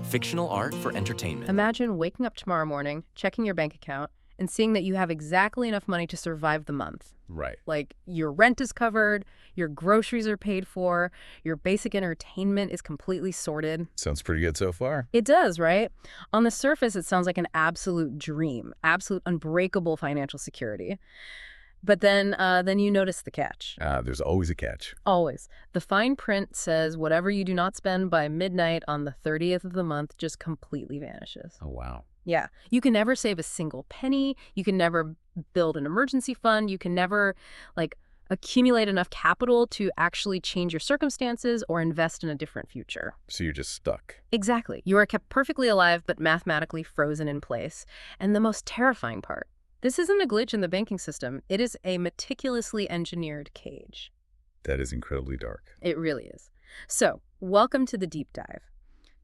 fictional art for entertainment. Imagine waking up tomorrow morning, checking your bank account, and seeing that you have exactly enough money to survive the month. Right. Like, your rent is covered, your groceries are paid for, your basic entertainment is completely sorted. Sounds pretty good so far. It does, right? On the surface, it sounds like an absolute dream, absolute unbreakable financial security. But then you notice the catch. There's always a catch. Always. The fine print says whatever you do not spend by midnight on the 30th of the month just completely vanishes. Oh, wow. Yeah. You can never save a single penny. You can never build an emergency fund. You can never, accumulate enough capital to actually change your circumstances or invest in a different future. So you're just stuck. Exactly. You are kept perfectly alive but mathematically frozen in place. And the most terrifying part, this isn't a glitch in the banking system. It is a meticulously engineered cage. That is incredibly dark. It really is. So, welcome to the deep dive.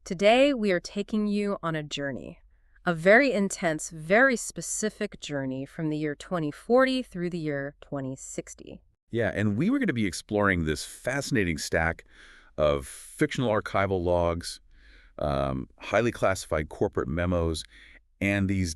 Today, we are taking you on a journey. A very intense, very specific journey from the year 2040 through the year 2060. Yeah, and we were going to be exploring this fascinating stack of fictional archival logs, highly classified corporate memos, and these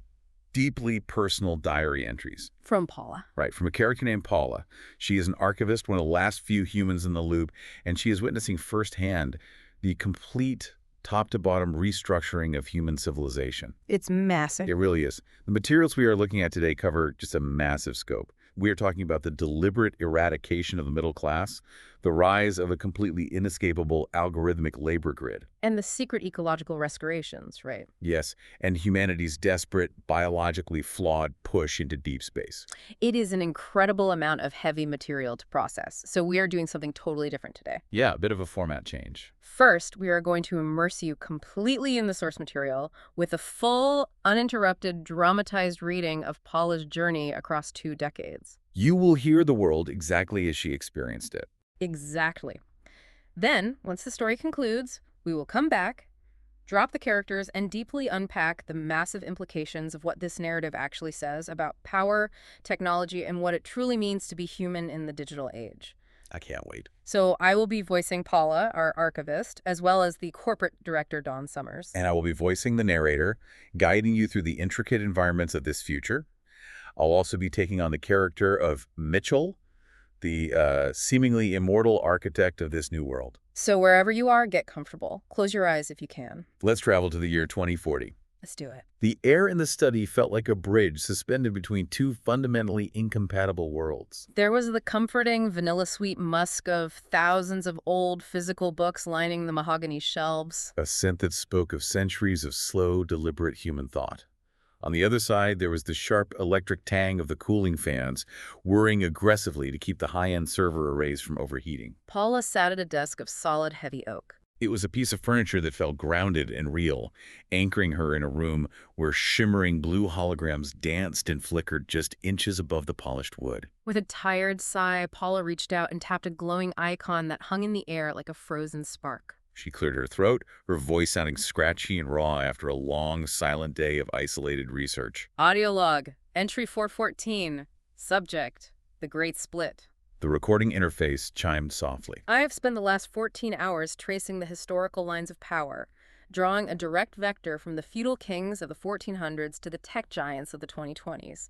deeply personal diary entries. From Paula. Right, from a character named Paula. She is an archivist, one of the last few humans in the loop, and she is witnessing firsthand the complete top-to-bottom restructuring of human civilization. It's massive. It really is. The materials we are looking at today cover just a massive scope. We are talking about the deliberate eradication of the middle class, the rise of a completely inescapable algorithmic labor grid. And the secret ecological restorations, right? Yes, and humanity's desperate, biologically flawed push into deep space. It is an incredible amount of heavy material to process, so we are doing something totally different today. Yeah, a bit of a format change. First, we are going to immerse you completely in the source material with a full, uninterrupted, dramatized reading of Paula's journey across 2 decades. You will hear the world exactly as she experienced it. Exactly. Then, once the story concludes, we will come back, drop the characters, and deeply unpack the massive implications of what this narrative actually says about power, technology, and what it truly means to be human in the digital age. I can't wait. So I will be voicing Paula, our archivist, as well as the corporate director, Dawn Summers. And I will be voicing the narrator, guiding you through the intricate environments of this future. I'll also be taking on the character of Mitchell, the seemingly immortal architect of this new world. So wherever you are, get comfortable. Close your eyes if you can. Let's travel to the year 2040. Let's do it. The air in the study felt like a bridge suspended between 2 fundamentally incompatible worlds. There was the comforting, vanilla-sweet musk of thousands of old physical books lining the mahogany shelves. A scent that spoke of centuries of slow, deliberate human thought. On the other side, there was the sharp electric tang of the cooling fans, whirring aggressively to keep the high-end server arrays from overheating. Paula sat at a desk of solid, heavy oak. It was a piece of furniture that felt grounded and real, anchoring her in a room where shimmering blue holograms danced and flickered just inches above the polished wood. With a tired sigh, Paula reached out and tapped a glowing icon that hung in the air like a frozen spark. She cleared her throat, her voice sounding scratchy and raw after a long, silent day of isolated research. Audio log, entry 414, subject, the Great Split. The recording interface chimed softly. I have spent the last 14 hours tracing the historical lines of power, drawing a direct vector from the feudal kings of the 1400s to the tech giants of the 2020s,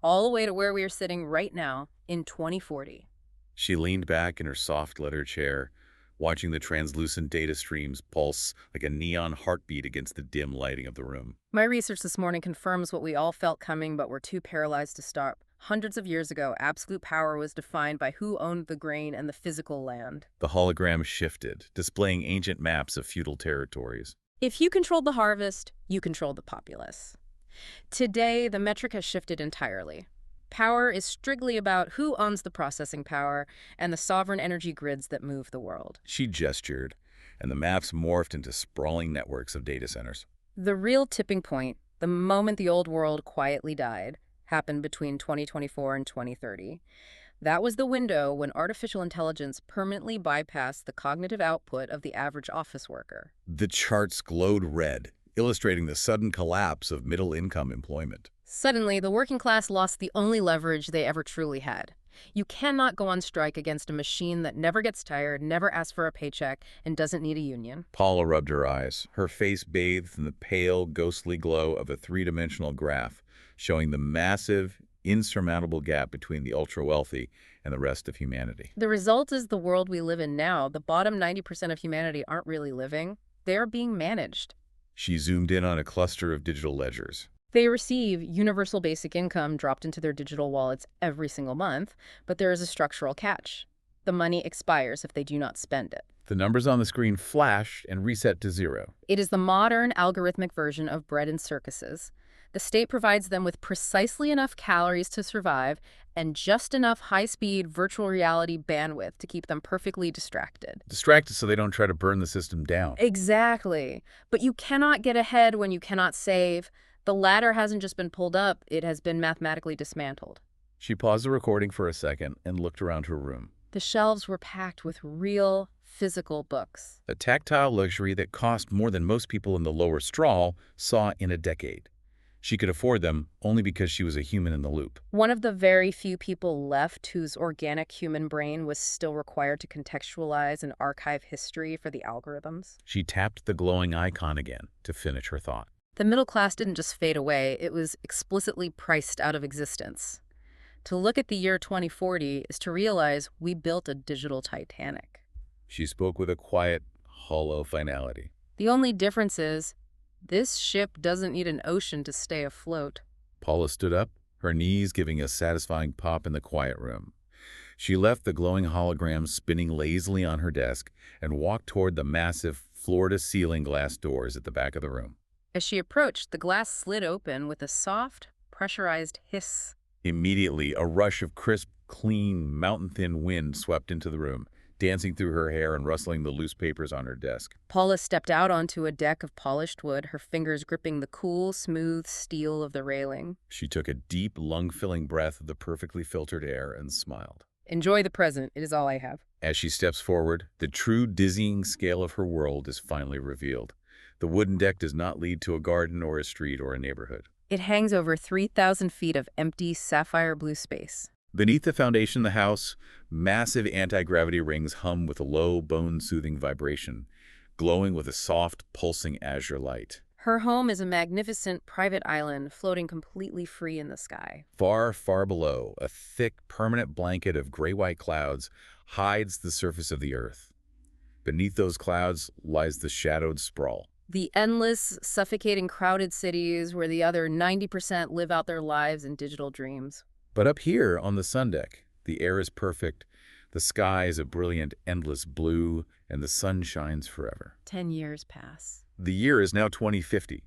all the way to where we are sitting right now in 2040. She leaned back in her soft leather chair, watching the translucent data streams pulse like a neon heartbeat against the dim lighting of the room. My research this morning confirms what we all felt coming but were too paralyzed to stop. Hundreds of years ago, absolute power was defined by who owned the grain and the physical land. The hologram shifted, displaying ancient maps of feudal territories. If you controlled the harvest, you controlled the populace. Today, the metric has shifted entirely. Power is strictly about who owns the processing power and the sovereign energy grids that move the world. She gestured, and the maps morphed into sprawling networks of data centers. The real tipping point, the moment the old world quietly died, happened between 2024 and 2030. That was the window when artificial intelligence permanently bypassed the cognitive output of the average office worker. The charts glowed red, illustrating the sudden collapse of middle-income employment. Suddenly, the working class lost the only leverage they ever truly had. You cannot go on strike against a machine that never gets tired, never asks for a paycheck, and doesn't need a union. Paula rubbed her eyes, her face bathed in the pale, ghostly glow of a three-dimensional graph, showing the massive, insurmountable gap between the ultra-wealthy and the rest of humanity. The result is the world we live in now. The bottom 90% of humanity aren't really living. They're being managed. She zoomed in on a cluster of digital ledgers. They receive universal basic income dropped into their digital wallets every single month, but there is a structural catch. The money expires if they do not spend it. The numbers on the screen flashed and reset to zero. It is the modern algorithmic version of bread and circuses. The state provides them with precisely enough calories to survive and just enough high-speed virtual reality bandwidth to keep them perfectly distracted. Distracted so they don't try to burn the system down. Exactly. But you cannot get ahead when you cannot save. The ladder hasn't just been pulled up, it has been mathematically dismantled. She paused the recording for a second and looked around her room. The shelves were packed with real, physical books. A tactile luxury that cost more than most people in the lower straw saw in a decade. She could afford them only because she was a human in the loop. One of the very few people left whose organic human brain was still required to contextualize and archive history for the algorithms. She tapped the glowing icon again to finish her thought. The middle class didn't just fade away, it was explicitly priced out of existence. To look at the year 2040 is to realize we built a digital Titanic. She spoke with a quiet, hollow finality. The only difference is, this ship doesn't need an ocean to stay afloat. Paula stood up, her knees giving a satisfying pop in the quiet room. She left the glowing hologram spinning lazily on her desk and walked toward the massive floor-to-ceiling glass doors at the back of the room. As she approached, the glass slid open with a soft, pressurized hiss. Immediately, a rush of crisp, clean, mountain-thin wind swept into the room, dancing through her hair and rustling the loose papers on her desk. Paula stepped out onto a deck of polished wood, her fingers gripping the cool, smooth steel of the railing. She took a deep, lung-filling breath of the perfectly filtered air and smiled. Enjoy the present. It is all I have. As she steps forward, the true dizzying scale of her world is finally revealed. The wooden deck does not lead to a garden or a street or a neighborhood. It hangs over 3,000 feet of empty sapphire blue space. Beneath the foundation of the house, massive anti-gravity rings hum with a low, bone-soothing vibration, glowing with a soft, pulsing azure light. Her home is a magnificent private island floating completely free in the sky. Far, far below, a thick, permanent blanket of gray-white clouds hides the surface of the earth. Beneath those clouds lies the shadowed sprawl. The endless, suffocating, crowded cities where the other 90% live out their lives in digital dreams. But up here on the sun deck, the air is perfect, the sky is a brilliant, endless blue, and the sun shines forever. 10 years pass. The year is now 2050.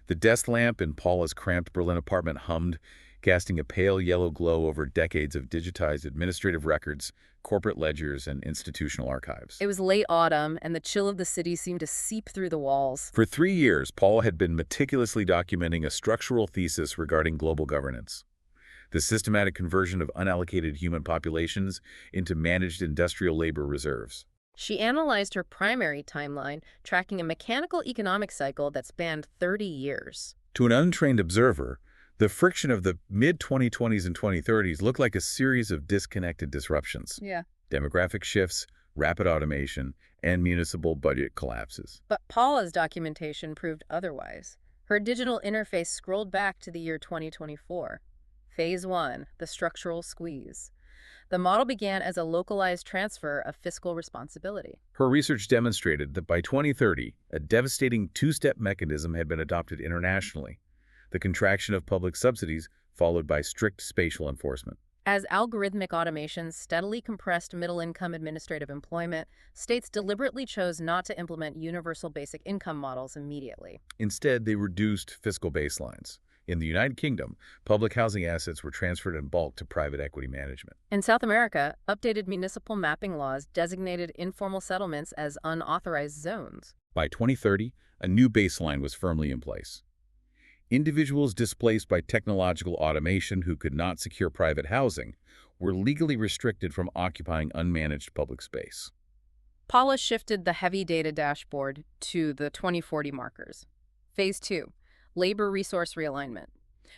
The desk lamp in Paula's cramped Berlin apartment hummed, casting a pale yellow glow over decades of digitized administrative records, corporate ledgers, and institutional archives. It was late autumn, and the chill of the city seemed to seep through the walls. For 3 years, Paula had been meticulously documenting a structural thesis regarding global governance. The systematic conversion of unallocated human populations into managed industrial labor reserves. She analyzed her primary timeline, tracking a mechanical economic cycle that spanned 30 years. To an untrained observer, the friction of the mid-2020s and 2030s looked like a series of disconnected disruptions. Yeah. Demographic shifts, rapid automation, and municipal budget collapses. But Paula's documentation proved otherwise. Her digital interface scrolled back to the year 2024. Phase 1, the structural squeeze. The model began as a localized transfer of fiscal responsibility. Her research demonstrated that by 2030, a devastating two-step mechanism had been adopted internationally: the contraction of public subsidies, followed by strict spatial enforcement. As algorithmic automation steadily compressed middle-income administrative employment, states deliberately chose not to implement universal basic income models immediately. Instead, they reduced fiscal baselines. In the United Kingdom, public housing assets were transferred in bulk to private equity management. In South America, updated municipal mapping laws designated informal settlements as unauthorized zones. By 2030, a new baseline was firmly in place. Individuals displaced by technological automation who could not secure private housing were legally restricted from occupying unmanaged public space. Paula shifted the heavy data dashboard to the 2040 markers. Phase 2, labor resource realignment.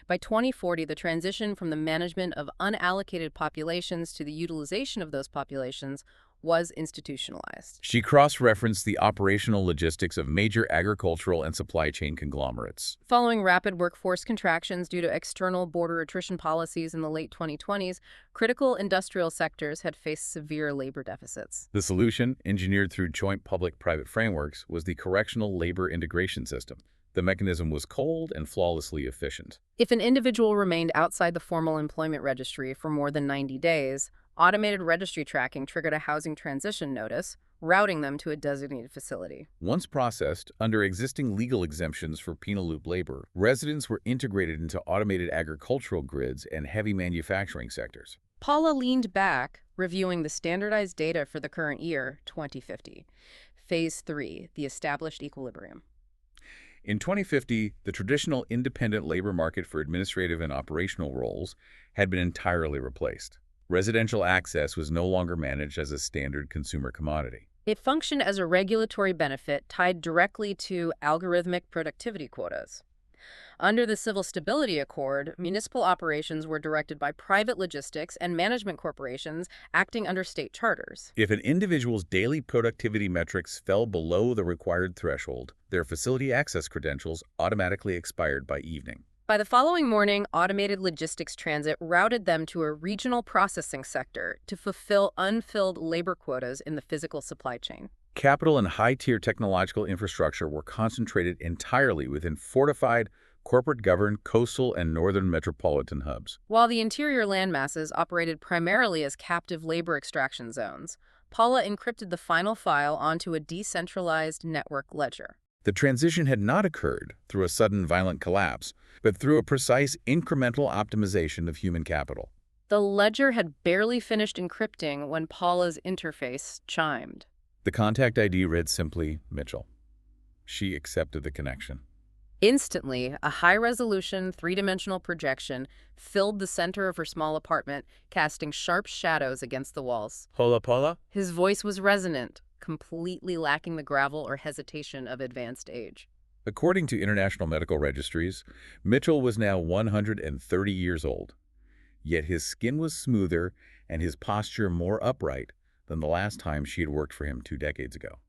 By 2040, the transition from the management of unallocated populations to the utilization of those populations was institutionalized. She cross-referenced the operational logistics of major agricultural and supply chain conglomerates. Following rapid workforce contractions due to external border attrition policies in the late 2020s, critical industrial sectors had faced severe labor deficits. The solution, engineered through joint public-private frameworks, was the Correctional Labor Integration System. The mechanism was cold and flawlessly efficient. If an individual remained outside the formal employment registry for more than 90 days, automated registry tracking triggered a housing transition notice, routing them to a designated facility. Once processed, under existing legal exemptions for penal loop labor, residents were integrated into automated agricultural grids and heavy manufacturing sectors. Paula leaned back, reviewing the standardized data for the current year, 2050. Phase 3, the established equilibrium. In 2050, the traditional independent labor market for administrative and operational roles had been entirely replaced. Residential access was no longer managed as a standard consumer commodity. It functioned as a regulatory benefit tied directly to algorithmic productivity quotas. Under the Civil Stability Accord, municipal operations were directed by private logistics and management corporations acting under state charters. If an individual's daily productivity metrics fell below the required threshold, their facility access credentials automatically expired by evening. By the following morning, automated logistics transit routed them to a regional processing sector to fulfill unfilled labor quotas in the physical supply chain. Capital and high-tier technological infrastructure were concentrated entirely within fortified, corporate-governed coastal and northern metropolitan hubs. While the interior landmasses operated primarily as captive labor extraction zones, Paula encrypted the final file onto a decentralized network ledger. The transition had not occurred through a sudden violent collapse, but through a precise incremental optimization of human capital. The ledger had barely finished encrypting when Paula's interface chimed. The contact ID read simply, Mitchell. She accepted the connection. Instantly, a high-resolution, three-dimensional projection filled the center of her small apartment, casting sharp shadows against the walls. Hola, Paula? His voice was resonant, completely lacking the gravel or hesitation of advanced age. According to international medical registries, Mitchell was now 130 years old. Yet his skin was smoother and his posture more upright than the last time she had worked for him 2 decades ago.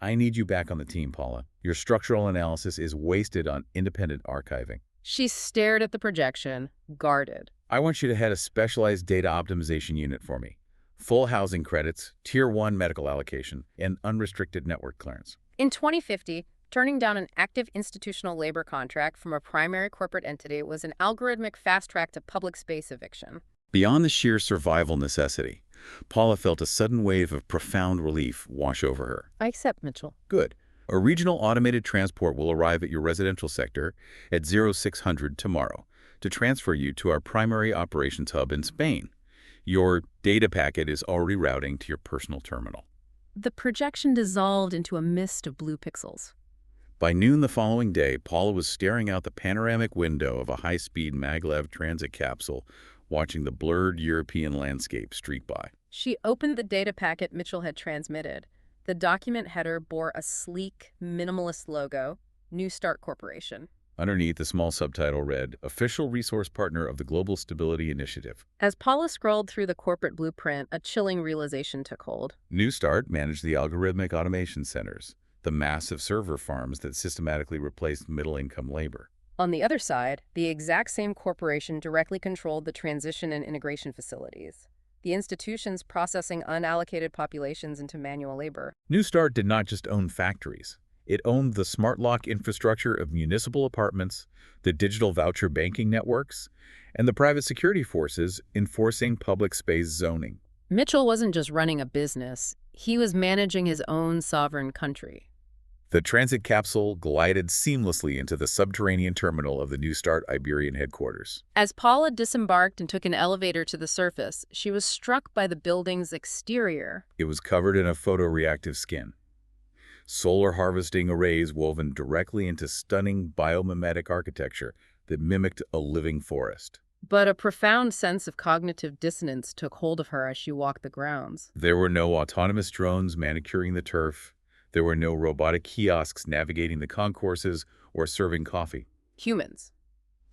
I need you back on the team, Paula. Your structural analysis is wasted on independent archiving. She stared at the projection, guarded. I want you to head a specialized data optimization unit for me. Full housing credits, Tier 1 medical allocation, and unrestricted network clearance. In 2050, turning down an active institutional labor contract from a primary corporate entity was an algorithmic fast-track to public space eviction. Beyond the sheer survival necessity, Paula felt a sudden wave of profound relief wash over her. I accept, Mitchell. Good. A regional automated transport will arrive at your residential sector at 0600 tomorrow to transfer you to our primary operations hub in Spain. Your data packet is already routing to your personal terminal. The projection dissolved into a mist of blue pixels. By noon the following day, Paula was staring out the panoramic window of a high-speed maglev transit capsule, watching the blurred European landscape streak by. She opened the data packet Mitchell had transmitted. The document header bore a sleek, minimalist logo, New Start Corporation. Underneath, the small subtitle read, Official Resource Partner of the Global Stability Initiative. As Paula scrolled through the corporate blueprint, a chilling realization took hold. New Start managed the algorithmic automation centers, the massive server farms that systematically replaced middle-income labor. On the other side, the exact same corporation directly controlled the transition and integration facilities, the institutions processing unallocated populations into manual labor. New Start did not just own factories. It owned the smart lock infrastructure of municipal apartments, the digital voucher banking networks, and the private security forces enforcing public space zoning. Mitchell wasn't just running a business. He was managing his own sovereign country. The transit capsule glided seamlessly into the subterranean terminal of the New Start Iberian headquarters. As Paula disembarked and took an elevator to the surface, she was struck by the building's exterior. It was covered in a photoreactive skin. Solar harvesting arrays woven directly into stunning biomimetic architecture that mimicked a living forest. But a profound sense of cognitive dissonance took hold of her as she walked the grounds. There were no autonomous drones manicuring the turf. There were no robotic kiosks navigating the concourses or serving coffee. Humans.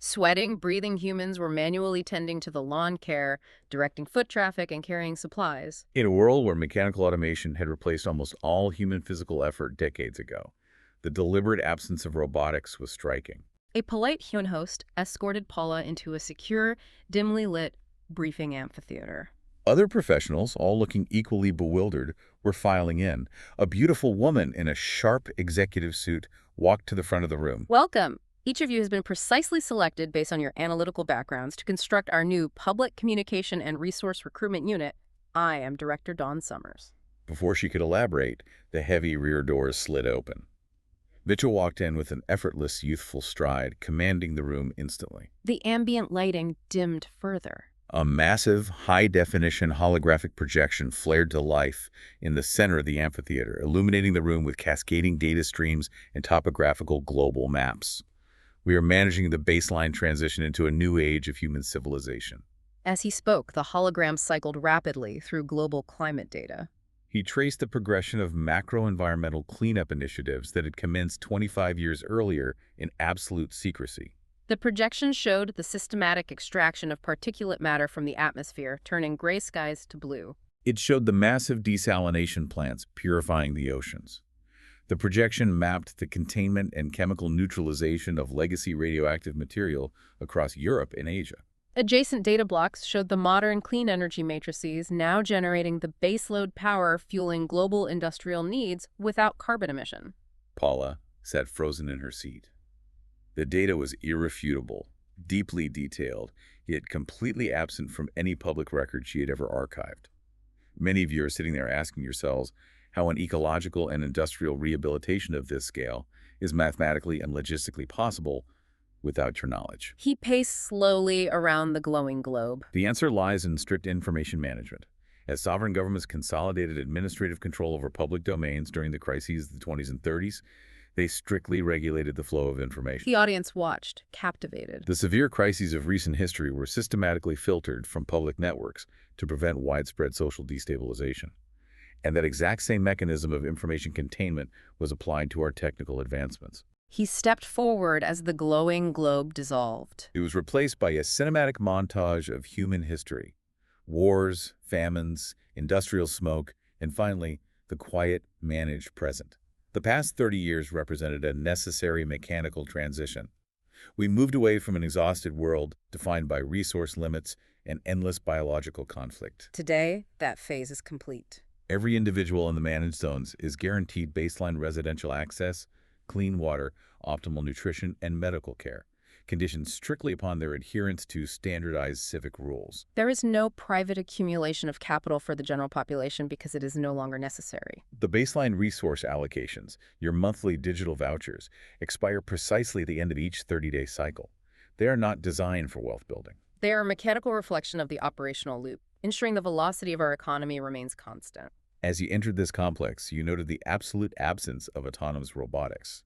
Sweating, breathing humans were manually tending to the lawn care, directing foot traffic, and carrying supplies. In a world where mechanical automation had replaced almost all human physical effort decades ago, the deliberate absence of robotics was striking. A polite human host escorted Paula into a secure, dimly lit briefing amphitheater. Other professionals, all looking equally bewildered, were filing in. A beautiful woman in a sharp executive suit walked to the front of the room. Welcome. Each of you has been precisely selected based on your analytical backgrounds to construct our new Public Communication and Resource Recruitment Unit. I am Director Dawn Summers. Before she could elaborate, the heavy rear doors slid open. Mitchell walked in with an effortless, youthful stride, commanding the room instantly. The ambient lighting dimmed further. A massive, high-definition holographic projection flared to life in the center of the amphitheater, illuminating the room with cascading data streams and topographical global maps. We are managing the baseline transition into a new age of human civilization. As he spoke, the hologram cycled rapidly through global climate data. He traced the progression of macro-environmental cleanup initiatives that had commenced 25 years earlier in absolute secrecy. The projection showed the systematic extraction of particulate matter from the atmosphere, turning gray skies to blue. It showed the massive desalination plants purifying the oceans. The projection mapped the containment and chemical neutralization of legacy radioactive material across Europe and Asia. Adjacent data blocks showed the modern clean energy matrices now generating the baseload power fueling global industrial needs without carbon emission. Paula sat frozen in her seat. The data was irrefutable, deeply detailed, yet completely absent from any public record she had ever archived. Many of you are sitting there asking yourselves how an ecological and industrial rehabilitation of this scale is mathematically and logistically possible without your knowledge. He paced slowly around the glowing globe. The answer lies in strict information management. As sovereign governments consolidated administrative control over public domains during the crises of the 20s and 30s, they strictly regulated the flow of information. The audience watched, captivated. The severe crises of recent history were systematically filtered from public networks to prevent widespread social destabilization. And that exact same mechanism of information containment was applied to our technical advancements. He stepped forward as the glowing globe dissolved. It was replaced by a cinematic montage of human history. Wars, famines, industrial smoke, and finally, the quiet, managed present. The past 30 years represented a necessary mechanical transition. We moved away from an exhausted world defined by resource limits and endless biological conflict. Today, that phase is complete. Every individual in the managed zones is guaranteed baseline residential access, clean water, optimal nutrition, and medical care, conditioned strictly upon their adherence to standardized civic rules. There is no private accumulation of capital for the general population because it is no longer necessary. The baseline resource allocations, your monthly digital vouchers, expire precisely at the end of each 30-day cycle. They are not designed for wealth building. They are a mechanical reflection of the operational loop, ensuring the velocity of our economy remains constant. As you entered this complex, you noted the absolute absence of autonomous robotics.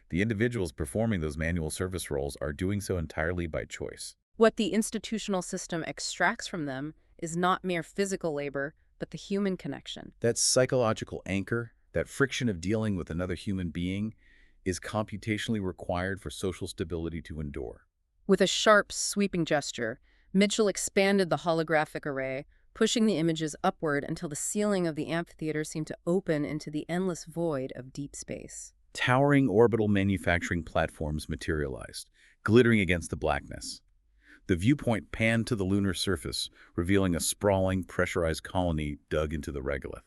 The individuals performing those manual service roles are doing so entirely by choice. What the institutional system extracts from them is not mere physical labor, but the human connection. That psychological anchor, that friction of dealing with another human being, is computationally required for social stability to endure. With a sharp, sweeping gesture, Mitchell expanded the holographic array, pushing the images upward until the ceiling of the amphitheater seemed to open into the endless void of deep space. Towering orbital manufacturing platforms materialized, glittering against the blackness. The viewpoint panned to the lunar surface, revealing a sprawling, pressurized colony dug into the regolith.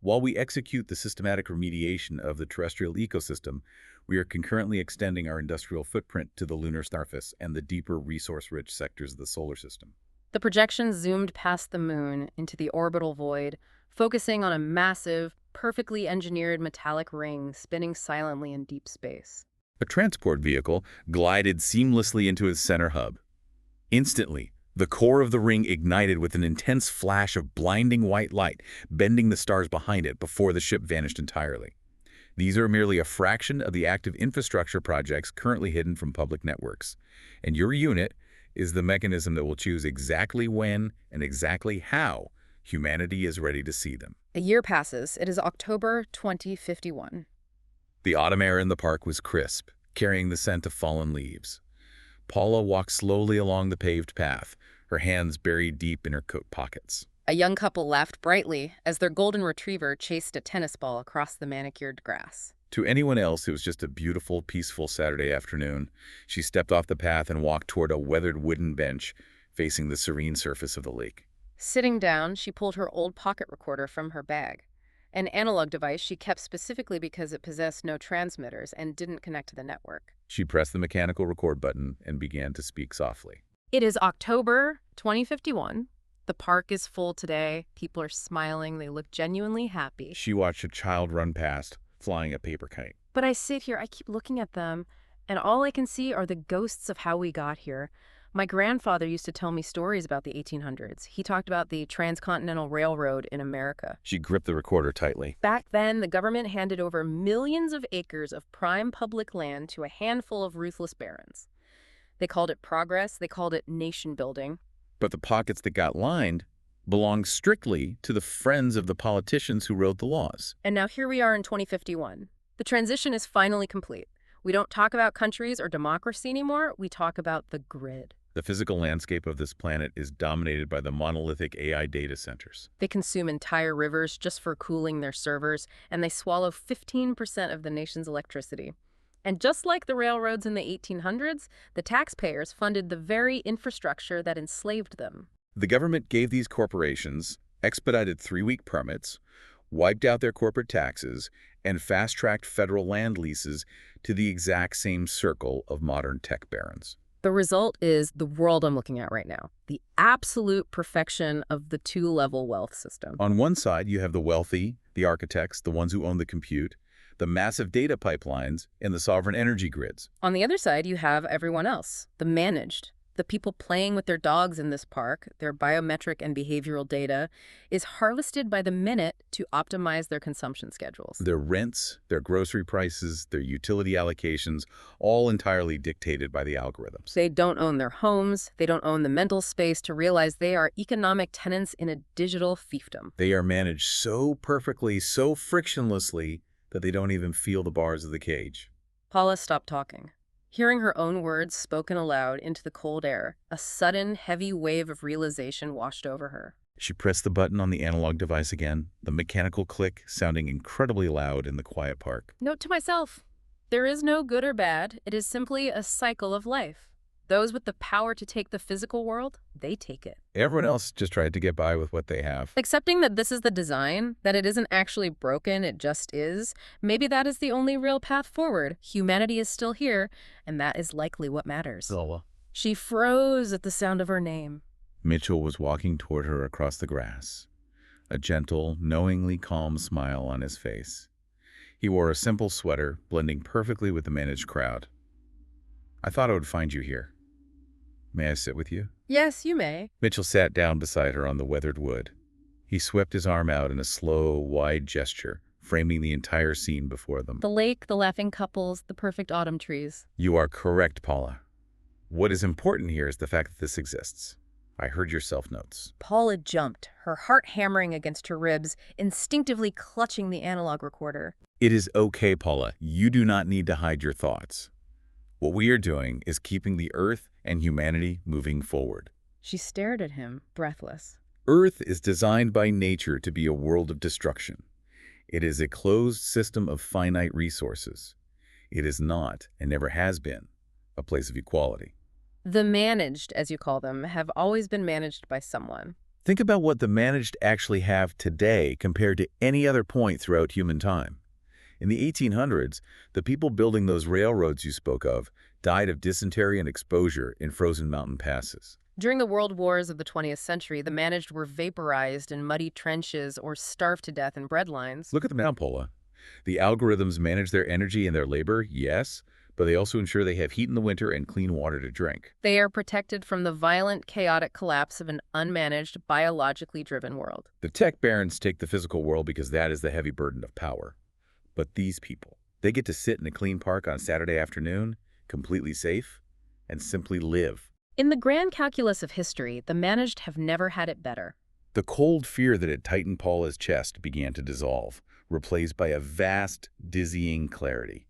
While we execute the systematic remediation of the terrestrial ecosystem, we are concurrently extending our industrial footprint to the lunar surface and the deeper resource-rich sectors of the solar system. The projection zoomed past the moon into the orbital void, focusing on a massive, perfectly engineered metallic ring spinning silently in deep space. A transport vehicle glided seamlessly into its center hub. Instantly, the core of the ring ignited with an intense flash of blinding white light, bending the stars behind it before the ship vanished entirely. These are merely a fraction of the active infrastructure projects currently hidden from public networks. And your unit is the mechanism that will choose exactly when and exactly how humanity is ready to see them. A year passes. It is October 2051. The autumn air in the park was crisp, carrying the scent of fallen leaves. Paula walked slowly along the paved path, her hands buried deep in her coat pockets. A young couple laughed brightly as their golden retriever chased a tennis ball across the manicured grass. To anyone else, it was just a beautiful, peaceful Saturday afternoon. She stepped off the path and walked toward a weathered wooden bench facing the serene surface of the lake. Sitting down, she pulled her old pocket recorder from her bag, an analog device she kept specifically because it possessed no transmitters and didn't connect to the network. She pressed the mechanical record button and began to speak softly. It is October 2051. The park is full today. People are smiling. They look genuinely happy. She watched a child run past, flying a paper kite. But I sit here, I keep looking at them, and all I can see are the ghosts of how we got here. My grandfather used to tell me stories about the 1800s. He talked about the Transcontinental Railroad in America. She gripped the recorder tightly. Back then, the government handed over millions of acres of prime public land to a handful of ruthless barons. They called it progress. They called it nation building. But the pockets that got lined belonged strictly to the friends of the politicians who wrote the laws. And now here we are in 2051. The transition is finally complete. We don't talk about countries or democracy anymore. We talk about the grid. The physical landscape of this planet is dominated by the monolithic AI data centers. They consume entire rivers just for cooling their servers, and they swallow 15% of the nation's electricity. And just like the railroads in the 1800s, the taxpayers funded the very infrastructure that enslaved them. The government gave these corporations expedited 3-week permits, wiped out their corporate taxes, and fast-tracked federal land leases to the exact same circle of modern tech barons. The result is the world I'm looking at right now, the absolute perfection of the two-level wealth system. On one side, you have the wealthy, the architects, the ones who own the compute, the massive data pipelines, and the sovereign energy grids. On the other side, you have everyone else, the managed. The people playing with their dogs in this park, their biometric and behavioral data, is harvested by the minute to optimize their consumption schedules. Their rents, their grocery prices, their utility allocations, all entirely dictated by the algorithms. They don't own their homes. They don't own the mental space to realize they are economic tenants in a digital fiefdom. They are managed so perfectly, so frictionlessly, that they don't even feel the bars of the cage. Paula stopped talking. Hearing her own words spoken aloud into the cold air, a sudden, heavy wave of realization washed over her. She pressed the button on the analog device again, the mechanical click sounding incredibly loud in the quiet park. Note to myself, there is no good or bad. It is simply a cycle of life. Those with the power to take the physical world, they take it. Everyone else just tried to get by with what they have. Accepting that this is the design, that it isn't actually broken, it just is, maybe that is the only real path forward. Humanity is still here, and that is likely what matters. Zola. She froze at the sound of her name. Mitchell was walking toward her across the grass, a gentle, knowingly calm smile on his face. He wore a simple sweater, blending perfectly with the managed crowd. I thought I would find you here. May I sit with you? Yes, you may. Mitchell sat down beside her on the weathered wood. He swept his arm out in a slow, wide gesture, framing the entire scene before them. The lake, the laughing couples, the perfect autumn trees. You are correct, Paula. What is important here is the fact that this exists. I heard your self-notes. Paula jumped, her heart hammering against her ribs, instinctively clutching the analog recorder. It is okay, Paula. You do not need to hide your thoughts. What we are doing is keeping the Earth and humanity moving forward. She stared at him, breathless. Earth is designed by nature to be a world of destruction. It is a closed system of finite resources. It is not, and never has been, a place of equality. The managed, as you call them, have always been managed by someone. Think about what the managed actually have today compared to any other point throughout human time. In the 1800s, the people building those railroads you spoke of died of dysentery and exposure in frozen mountain passes. During the world wars of the 20th century, the managed were vaporized in muddy trenches or starved to death in bread lines. Look at them now, Paula. The algorithms manage their energy and their labor, yes, but they also ensure they have heat in the winter and clean water to drink. They are protected from the violent, chaotic collapse of an unmanaged, biologically driven world. The tech barons take the physical world because that is the heavy burden of power. But these people, they get to sit in a clean park on a Saturday afternoon, completely safe, and simply live. In the grand calculus of history, the managed have never had it better. The cold fear that had tightened Paula's chest began to dissolve, replaced by a vast, dizzying clarity.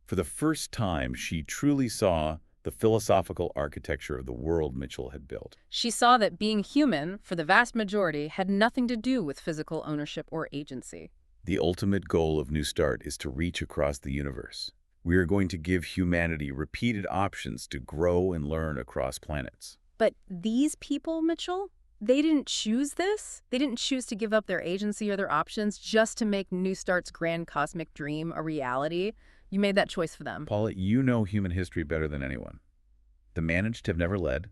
For the first time, she truly saw the philosophical architecture of the world Mitchell had built. She saw that being human, for the vast majority, had nothing to do with physical ownership or agency. The ultimate goal of New Start is to reach across the universe. We are going to give humanity repeated options to grow and learn across planets. But these people, Mitchell, they didn't choose this. They didn't choose to give up their agency or their options just to make New Start's grand cosmic dream a reality. You made that choice for them. Paula, you know human history better than anyone. The managed have never led.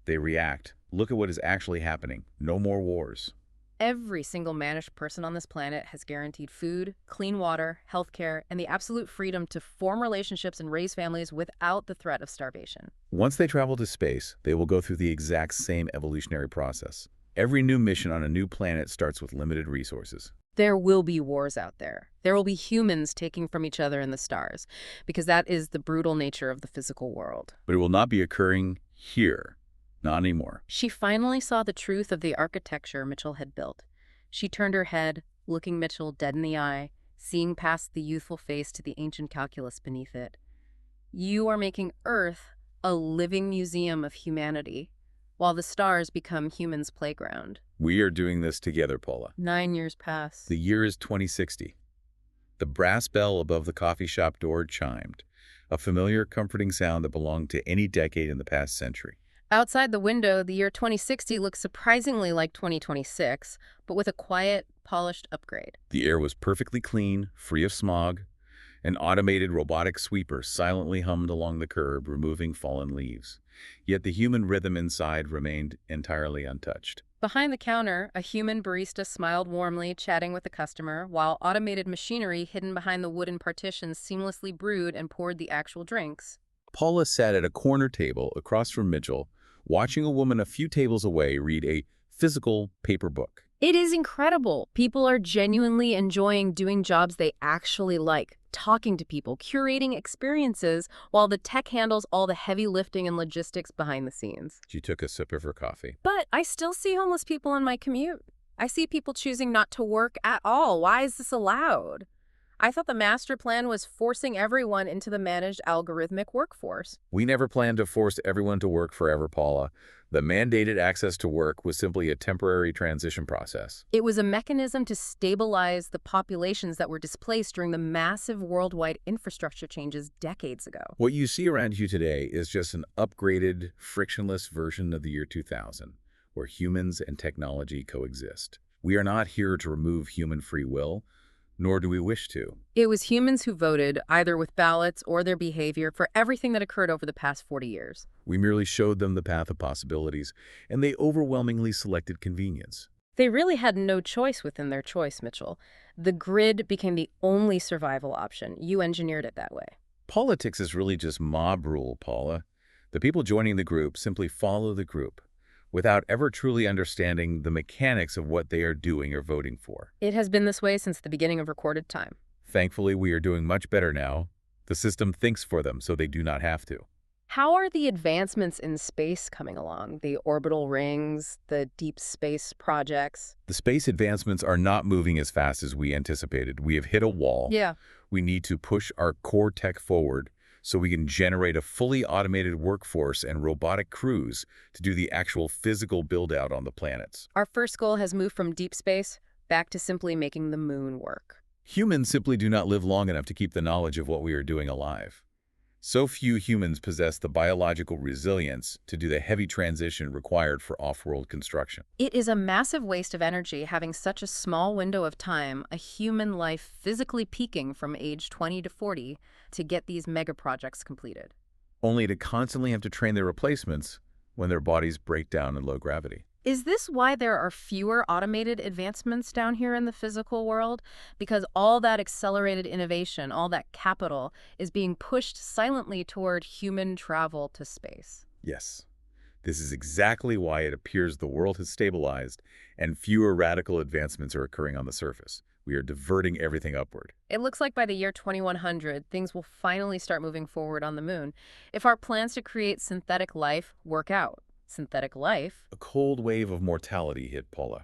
They react. Look at what is actually happening. No more wars. Every single managed person on this planet has guaranteed food, clean water, healthcare, and the absolute freedom to form relationships and raise families without the threat of starvation. Once they travel to space, they will go through the exact same evolutionary process. Every new mission on a new planet starts with limited resources. There will be wars out there. There will be humans taking from each other in the stars, because that is the brutal nature of the physical world. But it will not be occurring here. Not anymore. She finally saw the truth of the architecture Mitchell had built. She turned her head, looking Mitchell dead in the eye, seeing past the youthful face to the ancient calculus beneath it. You are making Earth a living museum of humanity, while the stars become humans' playground. We are doing this together, Paula. 9 years pass. The year is 2060. The brass bell above the coffee shop door chimed, a familiar, comforting sound that belonged to any decade in the past century. Outside the window, the year 2060 looks surprisingly like 2026, but with a quiet, polished upgrade. The air was perfectly clean, free of smog. An automated robotic sweeper silently hummed along the curb, removing fallen leaves. Yet the human rhythm inside remained entirely untouched. Behind the counter, a human barista smiled warmly, chatting with the customer, while automated machinery hidden behind the wooden partitions seamlessly brewed and poured the actual drinks. Paula sat at a corner table across from Mitchell, watching a woman a few tables away read a physical paper book. It is incredible. People are genuinely enjoying doing jobs they actually like, talking to people, curating experiences, while the tech handles all the heavy lifting and logistics behind the scenes. She took a sip of her coffee. But I still see homeless people on my commute. I see people choosing not to work at all. Why is this allowed? I thought the master plan was forcing everyone into the managed algorithmic workforce. We never planned to force everyone to work forever, Paula. The mandated access to work was simply a temporary transition process. It was a mechanism to stabilize the populations that were displaced during the massive worldwide infrastructure changes decades ago. What you see around you today is just an upgraded, frictionless version of the year 2000, where humans and technology coexist. We are not here to remove human free will, nor do we wish to. It was humans who voted, either with ballots or their behavior, for everything that occurred over the past 40 years. We merely showed them the path of possibilities, and they overwhelmingly selected convenience. They really had no choice within their choice, Mitchell. The grid became the only survival option. You engineered it that way. Politics is really just mob rule, Paula. The people joining the group simply follow the group, without ever truly understanding the mechanics of what they are doing or voting for. It has been this way since the beginning of recorded time. Thankfully, we are doing much better now. The system thinks for them, so they do not have to. How are the advancements in space coming along? The orbital rings, the deep space projects? The space advancements are not moving as fast as we anticipated. We have hit a wall. Yeah. We need to push our core tech forward so we can generate a fully automated workforce and robotic crews to do the actual physical build-out on the planets. Our first goal has moved from deep space back to simply making the moon work. Humans simply do not live long enough to keep the knowledge of what we are doing alive. So few humans possess the biological resilience to do the heavy transition required for off-world construction. It is a massive waste of energy having such a small window of time, a human life physically peaking from age 20 to 40 to get these mega projects completed. Only to constantly have to train their replacements when their bodies break down in low gravity. Is this why there are fewer automated advancements down here in the physical world? Because all that accelerated innovation, all that capital, is being pushed silently toward human travel to space. Yes. This is exactly why it appears the world has stabilized and fewer radical advancements are occurring on the surface. We are diverting everything upward. It looks like by the year 2100, things will finally start moving forward on the moon, if our plans to create synthetic life work out. Synthetic life. A cold wave of mortality hit Paula.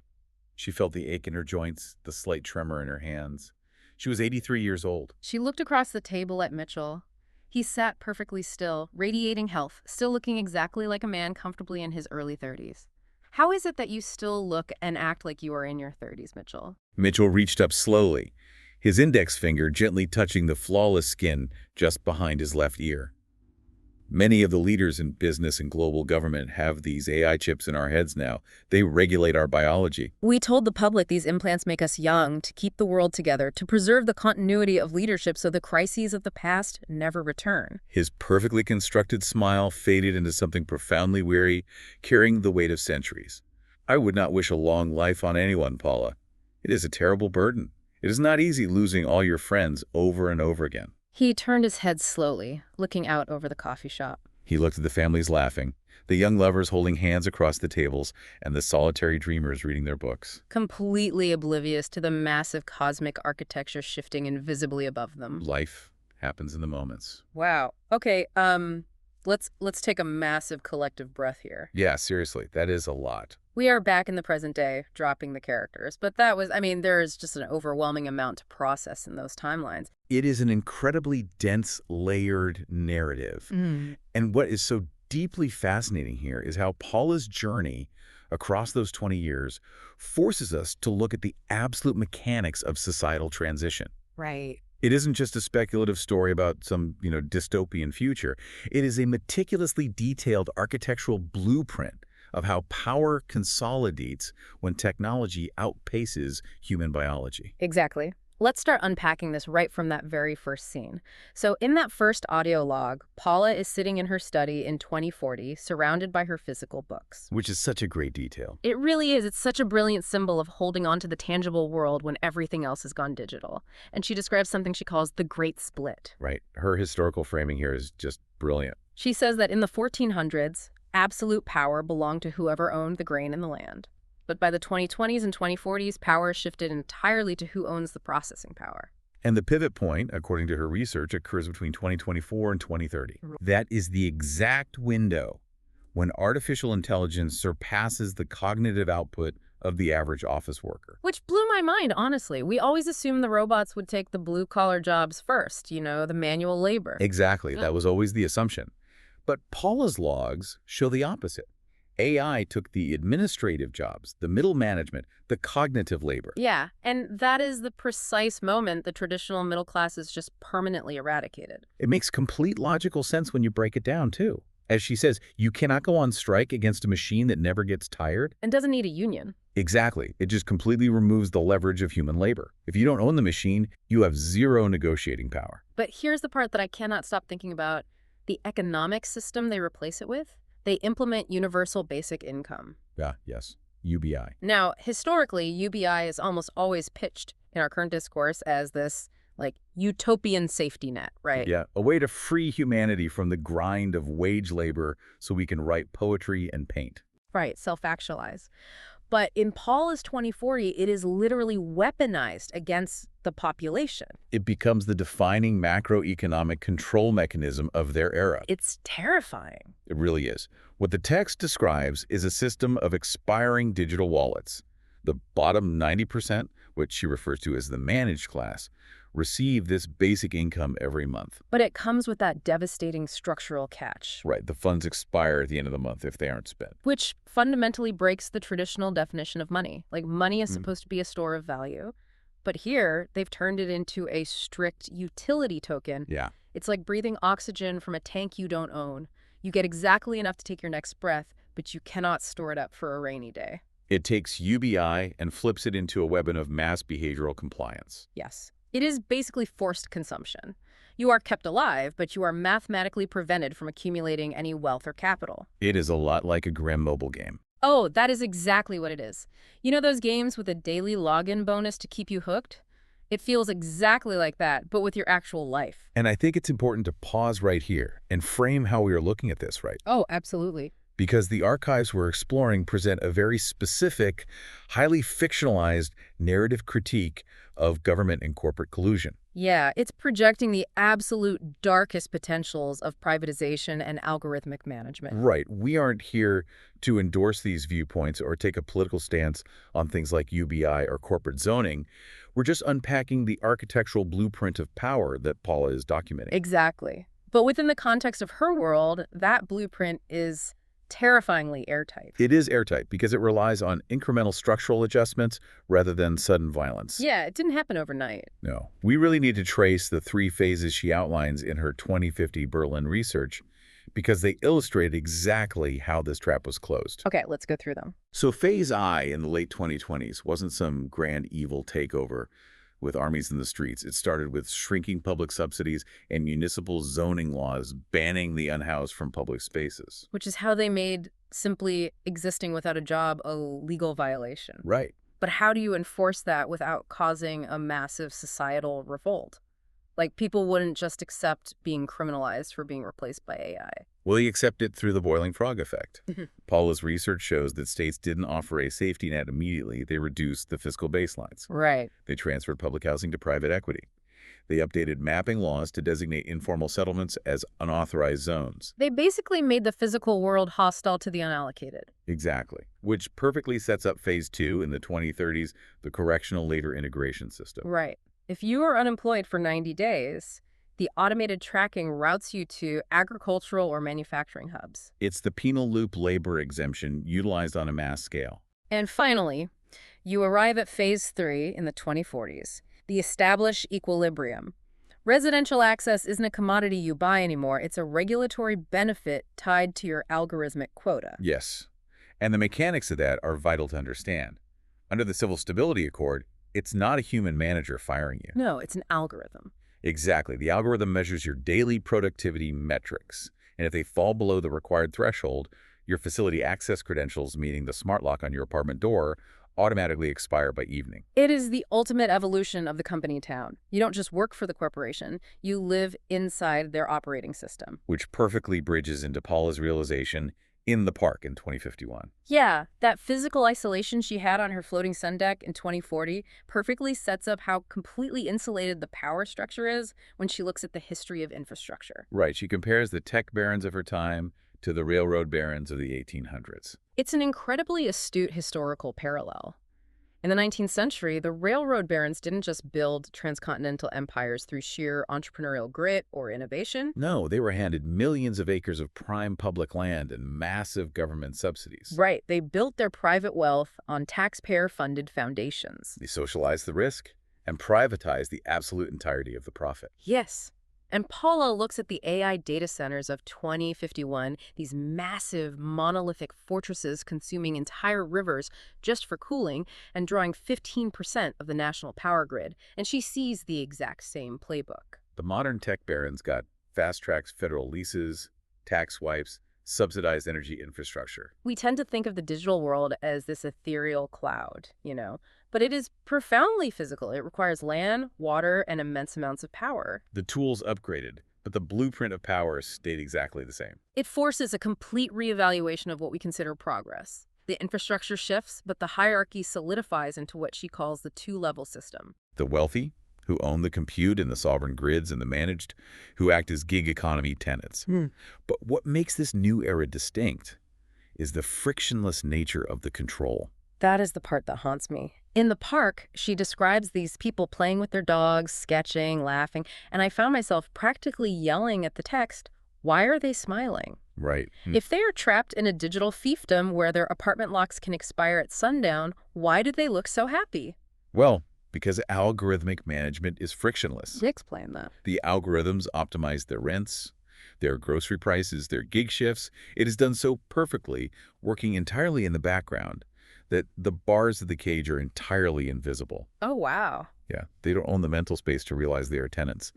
She felt the ache in her joints, the slight tremor in her hands. She was 83 years old. She looked across the table at Mitchell. He sat perfectly still, radiating health, still looking exactly like a man comfortably in his early 30s. How is it that you still look and act like you are in your 30s, Mitchell? Mitchell reached up slowly, his index finger gently touching the flawless skin just behind his left ear. Many of the leaders in business and global government have these AI chips in our heads now. They regulate our biology. We told the public these implants make us young, to keep the world together, to preserve the continuity of leadership so the crises of the past never return. His perfectly constructed smile faded into something profoundly weary, carrying the weight of centuries. I would not wish a long life on anyone, Paula. It is a terrible burden. It is not easy losing all your friends over and over again. He turned his head slowly, looking out over the coffee shop. He looked at the families laughing, the young lovers holding hands across the tables, and the solitary dreamers reading their books. Completely oblivious to the massive cosmic architecture shifting invisibly above them. Life happens in the moments. Wow. Okay, let's take a massive collective breath here. Yeah, seriously, that is a lot. We are back in the present day, dropping the characters, but there is just an overwhelming amount to process in those timelines. It is an incredibly dense, layered narrative. And what is so deeply fascinating here is how Paula's journey across those 20 years forces us to look at the absolute mechanics of societal transition. Right. It isn't just a speculative story about some, dystopian future. It is a meticulously detailed architectural blueprint of how power consolidates when technology outpaces human biology. Exactly. Let's start unpacking this right from that very first scene. So in that first audio log, Paula is sitting in her study in 2040, surrounded by her physical books. Which is such a great detail. It really is. It's such a brilliant symbol of holding on to the tangible world when everything else has gone digital. And she describes something she calls the Great Split. Right. Her historical framing here is just brilliant. She says that in the 1400s, absolute power belonged to whoever owned the grain and the land. But by the 2020s and 2040s, power shifted entirely to who owns the processing power. And the pivot point, according to her research, occurs between 2024 and 2030. That is the exact window when artificial intelligence surpasses the cognitive output of the average office worker. Which blew my mind, honestly. We always assumed the robots would take the blue-collar jobs first, the manual labor. Exactly. That was always the assumption. But Paula's logs show the opposite. AI took the administrative jobs, the middle management, the cognitive labor. Yeah, and that is the precise moment the traditional middle class is just permanently eradicated. It makes complete logical sense when you break it down, too. As she says, you cannot go on strike against a machine that never gets tired. And doesn't need a union. Exactly. It just completely removes the leverage of human labor. If you don't own the machine, you have zero negotiating power. But here's the part that I cannot stop thinking about. The economic system they replace it with? They implement universal basic income. Yes. UBI. Now, historically, UBI is almost always pitched in our current discourse as this, utopian safety net, right? Yeah, a way to free humanity from the grind of wage labor so we can write poetry and paint. Right, self-actualize. But in Paula's 2040, it is literally weaponized against the population. It becomes the defining macroeconomic control mechanism of their era. It's terrifying. It really is. What the text describes is a system of expiring digital wallets. The bottom 90%, which she refers to as the managed class, receive this basic income every month. But it comes with that devastating structural catch. Right, the funds expire at the end of the month if they aren't spent. Which fundamentally breaks the traditional definition of money. Money is supposed to be a store of value. But here, they've turned it into a strict utility token. Yeah. It's like breathing oxygen from a tank you don't own. You get exactly enough to take your next breath, but you cannot store it up for a rainy day. It takes UBI and flips it into a weapon of mass behavioral compliance. Yes. It is basically forced consumption. You are kept alive, but you are mathematically prevented from accumulating any wealth or capital. It is a lot like a grim mobile game. Oh, that is exactly what it is. You know those games with a daily login bonus to keep you hooked? It feels exactly like that, but with your actual life. And I think it's important to pause right here and frame how we are looking at this, right? Oh, absolutely. Because the archives we're exploring present a very specific, highly fictionalized narrative critique of government and corporate collusion. Yeah, it's projecting the absolute darkest potentials of privatization and algorithmic management. Right. We aren't here to endorse these viewpoints or take a political stance on things like UBI or corporate zoning. We're just unpacking the architectural blueprint of power that Paula is documenting. Exactly. But within the context of her world, that blueprint is terrifyingly airtight. It is airtight because it relies on incremental structural adjustments rather than sudden violence. Yeah, it didn't happen overnight. No. We really need to trace the 3 phases she outlines in her 2050 Berlin research because they illustrate exactly how this trap was closed. Okay, let's go through them. So Phase I in the late 2020s wasn't some grand evil takeover with armies in the streets. It started with shrinking public subsidies and municipal zoning laws banning the unhoused from public spaces. Which is how they made simply existing without a job a legal violation. Right. But how do you enforce that without causing a massive societal revolt? Like, people wouldn't just accept being criminalized for being replaced by AI. Well, you accept it through the boiling frog effect. Paula's research shows that states didn't offer a safety net immediately. They reduced the fiscal baselines. Right. They transferred public housing to private equity. They updated mapping laws to designate informal settlements as unauthorized zones. They basically made the physical world hostile to the unallocated. Exactly. Which perfectly sets up Phase 2 in the 2030s, the correctional labor integration system. Right. If you are unemployed for 90 days, the automated tracking routes you to agricultural or manufacturing hubs. It's the penal loop labor exemption utilized on a mass scale. And finally, you arrive at Phase 3 in the 2040s, the establish equilibrium. Residential access isn't a commodity you buy anymore. It's a regulatory benefit tied to your algorithmic quota. Yes. And the mechanics of that are vital to understand. Under the Civil Stability Accord, it's not a human manager firing you. No, it's an algorithm. Exactly. The algorithm measures your daily productivity metrics. And if they fall below the required threshold, your facility access credentials, meaning the smart lock on your apartment door, automatically expire by evening. It is the ultimate evolution of the company town. You don't just work for the corporation, you live inside their operating system. Which perfectly bridges into Paula's realization in the park in 2051. Yeah, that physical isolation she had on her floating sun deck in 2040 perfectly sets up how completely insulated the power structure is when she looks at the history of infrastructure. Right. She compares the tech barons of her time to the railroad barons of the 1800s. It's an incredibly astute historical parallel. In the 19th century, the railroad barons didn't just build transcontinental empires through sheer entrepreneurial grit or innovation. No, they were handed millions of acres of prime public land and massive government subsidies. Right, they built their private wealth on taxpayer-funded foundations. They socialized the risk and privatized the absolute entirety of the profit. Yes. And Paula looks at the AI data centers of 2051, these massive monolithic fortresses consuming entire rivers just for cooling and drawing 15% of the national power grid, and she sees the exact same playbook. The modern tech barons got fast-tracked federal leases, tax swipes, subsidized energy infrastructure. We tend to think of the digital world as this ethereal cloud, but it is profoundly physical. It requires land, water, and immense amounts of power. The tools upgraded, but the blueprint of power stayed exactly the same. It forces a complete reevaluation of what we consider progress. The infrastructure shifts, but the hierarchy solidifies into what she calls the two-level system. The wealthy, who own the compute and the sovereign grids, and the managed, who act as gig economy tenants. But what makes this new era distinct is the frictionless nature of the control. That is the part that haunts me. In the park, she describes these people playing with their dogs, sketching, laughing, and I found myself practically yelling at the text, why are they smiling? Right. If they are trapped in a digital fiefdom where their apartment locks can expire at sundown, why do they look so happy? Well, because algorithmic management is frictionless. Explain that. The algorithms optimize their rents, their grocery prices, their gig shifts. It is done so perfectly, working entirely in the background, that the bars of the cage are entirely invisible. Oh, wow. Yeah, they don't own the mental space to realize they are tenants.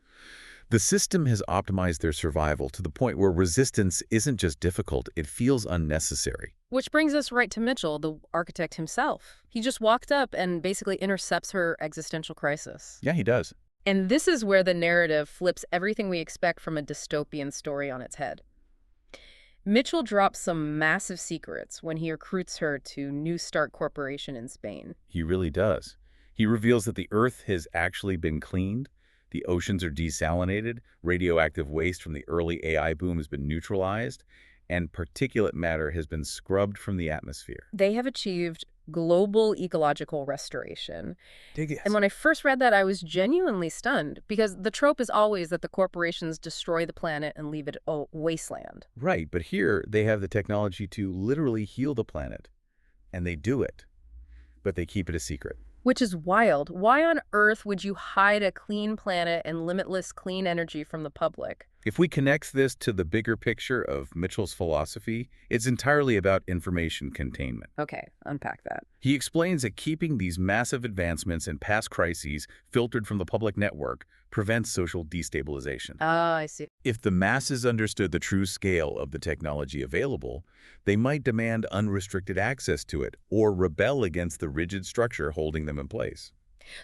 The system has optimized their survival to the point where resistance isn't just difficult, it feels unnecessary. Which brings us right to Mitchell, the architect himself. He just walked up and basically intercepts her existential crisis. Yeah, he does. And this is where the narrative flips everything we expect from a dystopian story on its head. Mitchell drops some massive secrets when he recruits her to New Start Corporation in Spain. He really does. He reveals that the Earth has actually been cleaned, the oceans are desalinated, radioactive waste from the early AI boom has been neutralized, and particulate matter has been scrubbed from the atmosphere. They have achieved global ecological restoration. Dig And it. when I first read that, I was genuinely stunned because the trope is always that the corporations destroy the planet and leave it a wasteland. Right, but here they have the technology to literally heal the planet, and they do it, but they keep it a secret. Which is wild. Why on earth would you hide a clean planet and limitless clean energy from the public? If we connect this to the bigger picture of Mitchell's philosophy, it's entirely about information containment. Okay, unpack that. He explains that keeping these massive advancements and past crises filtered from the public network prevents social destabilization. Ah, I see. If the masses understood the true scale of the technology available, they might demand unrestricted access to it or rebel against the rigid structure holding them in place.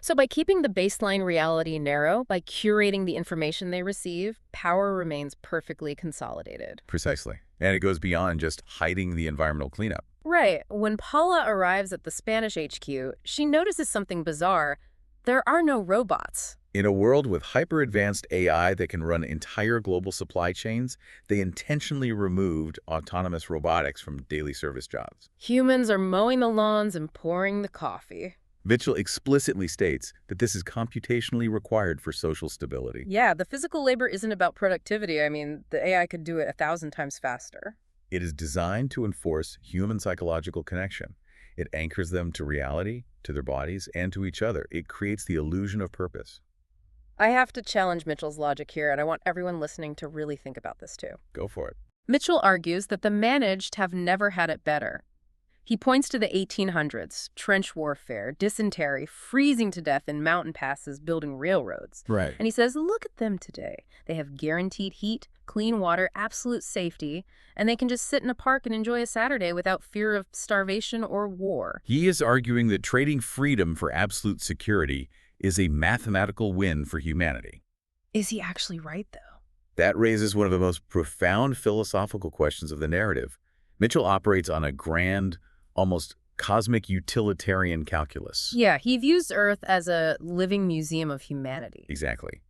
So by keeping the baseline reality narrow, by curating the information they receive, power remains perfectly consolidated. Precisely. And it goes beyond just hiding the environmental cleanup. Right. When Paula arrives at the Spanish HQ, she notices something bizarre. There are no robots. In a world with hyper-advanced AI that can run entire global supply chains, they intentionally removed autonomous robotics from daily service jobs. Humans are mowing the lawns and pouring the coffee. Mitchell explicitly states that this is computationally required for social stability. Yeah, the physical labor isn't about productivity. I mean, the AI could do it 1,000 times faster. It is designed to enforce human psychological connection. It anchors them to reality, to their bodies, and to each other. It creates the illusion of purpose. I have to challenge Mitchell's logic here, and I want everyone listening to really think about this too. Go for it. Mitchell argues that the managed have never had it better. He points to the 1800s, trench warfare, dysentery, freezing to death in mountain passes, building railroads. Right. And he says, look at them today. They have guaranteed heat, clean water, absolute safety, and they can just sit in a park and enjoy a Saturday without fear of starvation or war. He is arguing that trading freedom for absolute security is a mathematical win for humanity. Is he actually right, though? That raises one of the most profound philosophical questions of the narrative. Mitchell operates on a grand, almost cosmic utilitarian calculus. Yeah, he views Earth as a living museum of humanity. Exactly.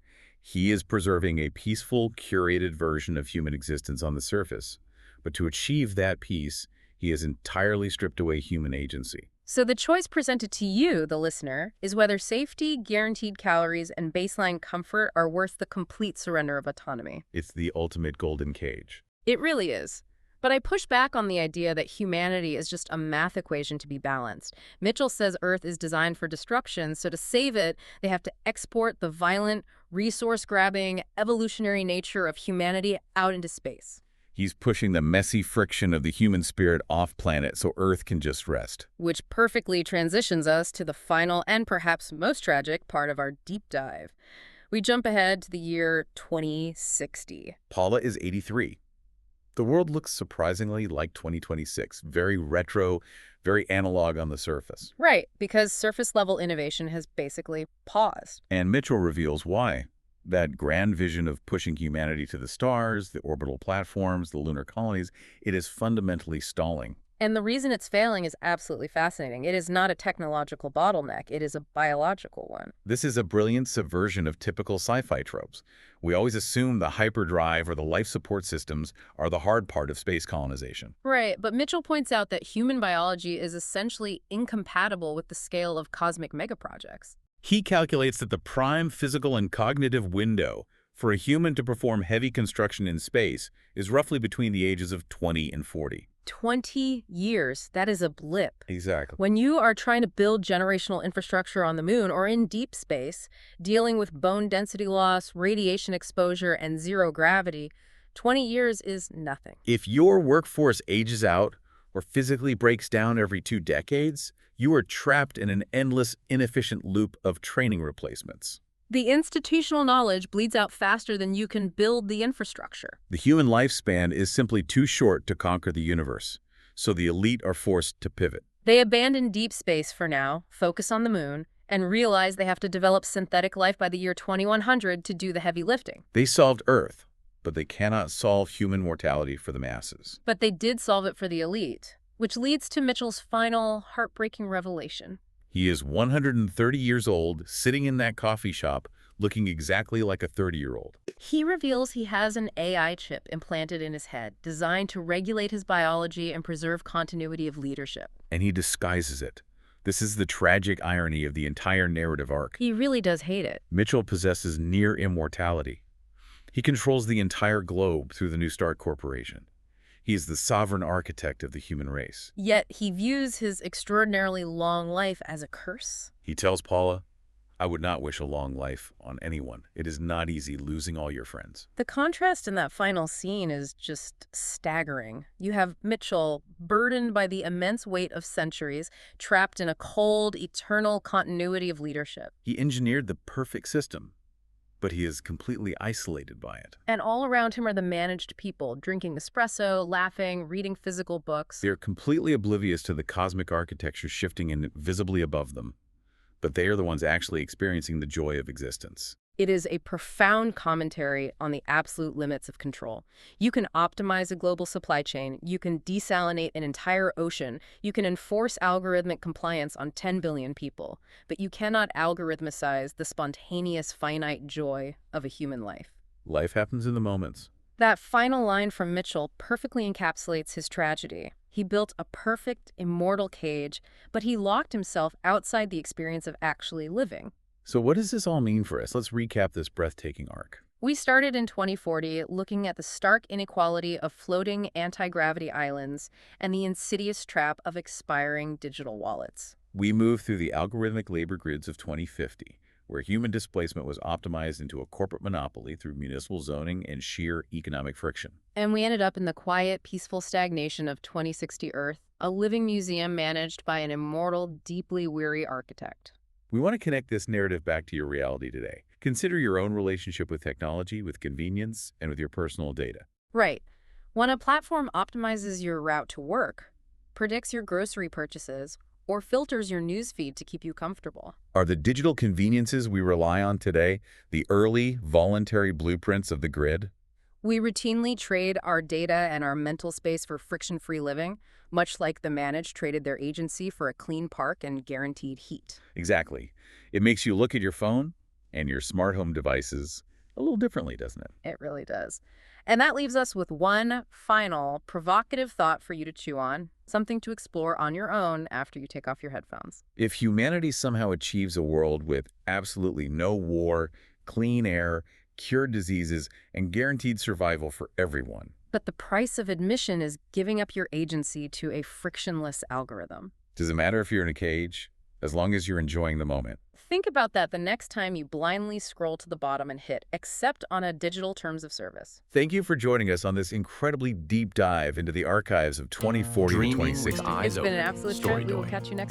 He is preserving a peaceful, curated version of human existence on the surface. But to achieve that peace, he has entirely stripped away human agency. So the choice presented to you, the listener, is whether safety, guaranteed calories, and baseline comfort are worth the complete surrender of autonomy. It's the ultimate golden cage. It really is. But I push back on the idea that humanity is just a math equation to be balanced. Mitchell says Earth is designed for destruction, so to save it, they have to export the violent, resource-grabbing, evolutionary nature of humanity out into space. He's pushing the messy friction of the human spirit off planet so Earth can just rest. Which perfectly transitions us to the final and perhaps most tragic part of our deep dive. We jump ahead to the year 2060. Paula is 83. The world looks surprisingly like 2026, very retro, very analog on the surface. Right, because surface-level innovation has basically paused. And Mitchell reveals why. That grand vision of pushing humanity to the stars, the orbital platforms, the lunar colonies, it is fundamentally stalling. And the reason it's failing is absolutely fascinating. It is not a technological bottleneck. It is a biological one. This is a brilliant subversion of typical sci-fi tropes. We always assume the hyperdrive or the life support systems are the hard part of space colonization. Right, but Mitchell points out that human biology is essentially incompatible with the scale of cosmic megaprojects. He calculates that the prime physical and cognitive window for a human to perform heavy construction in space is roughly between the ages of 20 and 40. 20 years, that is a blip. Exactly. When you are trying to build generational infrastructure on the moon or in deep space, dealing with bone density loss, radiation exposure, and zero gravity, 20 years is nothing. If your workforce ages out or physically breaks down every 2 decades, you are trapped in an endless, inefficient loop of training replacements. The institutional knowledge bleeds out faster than you can build the infrastructure. The human lifespan is simply too short to conquer the universe, so the elite are forced to pivot. They abandon deep space for now, focus on the moon, and realize they have to develop synthetic life by the year 2100 to do the heavy lifting. They solved Earth, but they cannot solve human mortality for the masses. But they did solve it for the elite, which leads to Mitchell's final, heartbreaking revelation. He is 130 years old, sitting in that coffee shop, looking exactly like a 30-year-old. He reveals he has an AI chip implanted in his head, designed to regulate his biology and preserve continuity of leadership. And he disguises it. This is the tragic irony of the entire narrative arc. He really does hate it. Mitchell possesses near immortality. He controls the entire globe through the New Start Corporation. He is the sovereign architect of the human race. Yet he views his extraordinarily long life as a curse. He tells Paula, "I would not wish a long life on anyone. It is not easy losing all your friends." The contrast in that final scene is just staggering. You have Mitchell, burdened by the immense weight of centuries, trapped in a cold, eternal continuity of leadership. He engineered the perfect system, but he is completely isolated by it. And all around him are the managed people, drinking espresso, laughing, reading physical books. They are completely oblivious to the cosmic architecture shifting invisibly above them, but they are the ones actually experiencing the joy of existence. It is a profound commentary on the absolute limits of control. You can optimize a global supply chain, you can desalinate an entire ocean, you can enforce algorithmic compliance on 10 billion people, but you cannot algorithmicize the spontaneous, finite joy of a human life. Life happens in the moments. That final line from Mitchell perfectly encapsulates his tragedy. He built a perfect, immortal cage, but he locked himself outside the experience of actually living. So what does this all mean for us? Let's recap this breathtaking arc. We started in 2040 looking at the stark inequality of floating anti-gravity islands and the insidious trap of expiring digital wallets. We moved through the algorithmic labor grids of 2050, where human displacement was optimized into a corporate monopoly through municipal zoning and sheer economic friction. And we ended up in the quiet, peaceful stagnation of 2060 Earth, a living museum managed by an immortal, deeply weary architect. We want to connect this narrative back to your reality today. Consider your own relationship with technology, with convenience, and with your personal data. Right. When a platform optimizes your route to work, predicts your grocery purchases, or filters your newsfeed to keep you comfortable. Are the digital conveniences we rely on today the early, voluntary blueprints of the grid? We routinely trade our data and our mental space for friction-free living, much like the managed traded their agency for a clean park and guaranteed heat. Exactly. It makes you look at your phone and your smart home devices a little differently, doesn't it? It really does. And that leaves us with one final provocative thought for you to chew on, something to explore on your own after you take off your headphones. If humanity somehow achieves a world with absolutely no war, clean air, cured diseases, and guaranteed survival for everyone. But the price of admission is giving up your agency to a frictionless algorithm. Does it matter if you're in a cage? As long as you're enjoying the moment. Think about that the next time you blindly scroll to the bottom and hit accept on a digital terms of service. Thank you for joining us on this incredibly deep dive into the archives of 2040 to Dreaming with 2060. eyes It's been an open. absolute treat. We will Storydoy. catch you next time.